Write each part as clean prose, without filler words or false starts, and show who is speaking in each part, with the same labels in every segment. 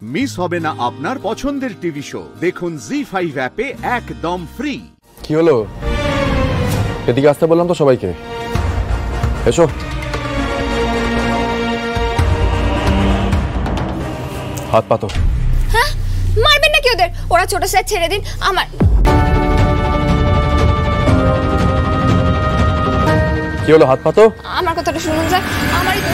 Speaker 1: Miss হবে না আপনার পছন্দের টিভি শো। দেখুন জি5 অ্যাপে একদম ফ্রি।
Speaker 2: কি হলো? এদিকে আসতে বললাম তো সবাইকে। এসো। হাত পাতো।
Speaker 3: হ্যাঁ, মারবেন নাকি ওদের? ওরা ছোট স্যার, ছেড়ে দিন। আমার
Speaker 2: কি হলো? হাত পাতো।
Speaker 3: আমার কথাটা শুনুন স্যার, আমারই তো।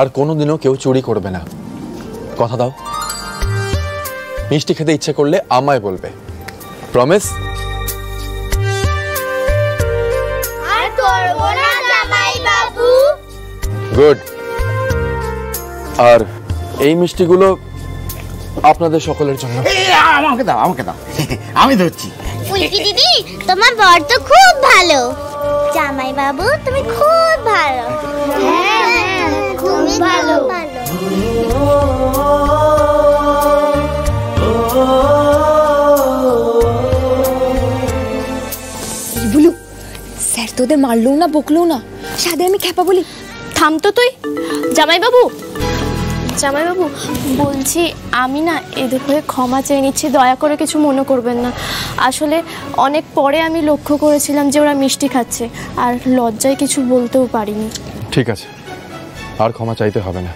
Speaker 2: আর কোনোদিনও কেউ চুরি করবে না, কথা দাও। মিষ্টি খেতে ইচ্ছে করলে আমায় বলবে, প্রমিস?
Speaker 4: আর করব না জামাই বাবু।
Speaker 2: গুড। আর এই মিষ্টিগুলো আপনাদের সকলের জন্য।
Speaker 5: আমাকে দাও, আমাকে দাও, আমি ধরছি।
Speaker 4: ফুলকি দিদি, তোমার বর তো খুব ভালো। জামাই বাবু তুমি খুব ভালো। হ্যাঁ, খুব ভালো।
Speaker 3: বুলু, স্যার তোদের মারলো না, বকলো না, সাথে আমি খেপা বলি।
Speaker 6: থাম তো তুই। জামাইবাবু, জামাইবাবু বলছি, আমি না এদের হয়ে ক্ষমা চেয়ে নিচ্ছি, দয়া করে কিছু মনে করবেন না। আসলে অনেক পরে আমি লক্ষ্য করেছিলাম যে ওরা মিষ্টি খাচ্ছে, আর লজ্জায় কিছু বলতেও পারিনি।
Speaker 2: ঠিক আছে, আর ক্ষমা চাইতে হবে না।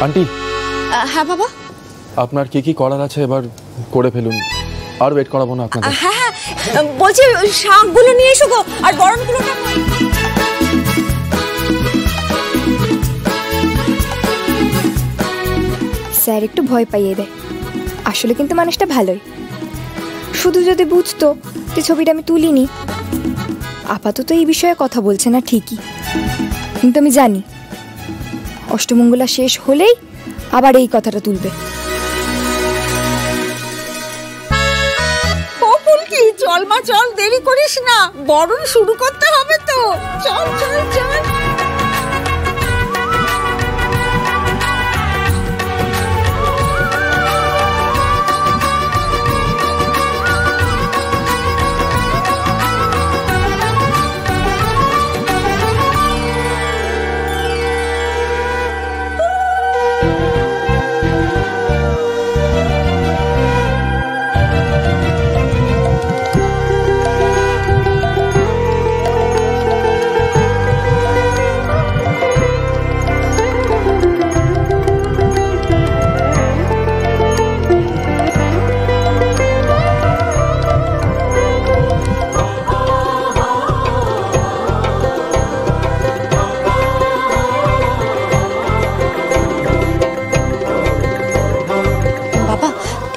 Speaker 2: আন্টি।
Speaker 3: হ্যাঁ বাবা।
Speaker 2: আপনার কি কি করার আছে এবার করে ফেলুন, আর ওয়েট করাবো না আপনাদের।
Speaker 3: হ্যাঁ হ্যাঁ, বলছি শাকগুলো নিয়ে এসো গো, আর বরণগুলো। স্যার একটু ভয় পাইয়ে দেয়, আসলে কিন্তু মানুষটা ভালোই। শুধু যদি বুঝতো যে ছবিটা আমি তুলিনি। আপাতত এই বিষয়ে কথা বলছে না ঠিকই, কিন্তু আমি জানি অষ্টমঙ্গলা শেষ হলেই আবার এই কথাটা তুলবে।
Speaker 7: ফুলকি, চল মা চল, দেরি করিস না, বরণ শুরু করতে হবে তো। চল চল চল।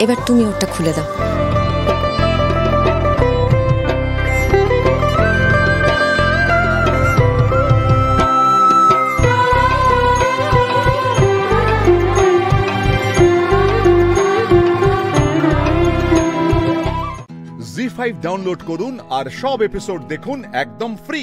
Speaker 3: এবার তুমি ওটা খুলে দাও।
Speaker 1: জি5 ডাউনলোড করুন আর সব এপিসোড দেখুন একদম ফ্রি।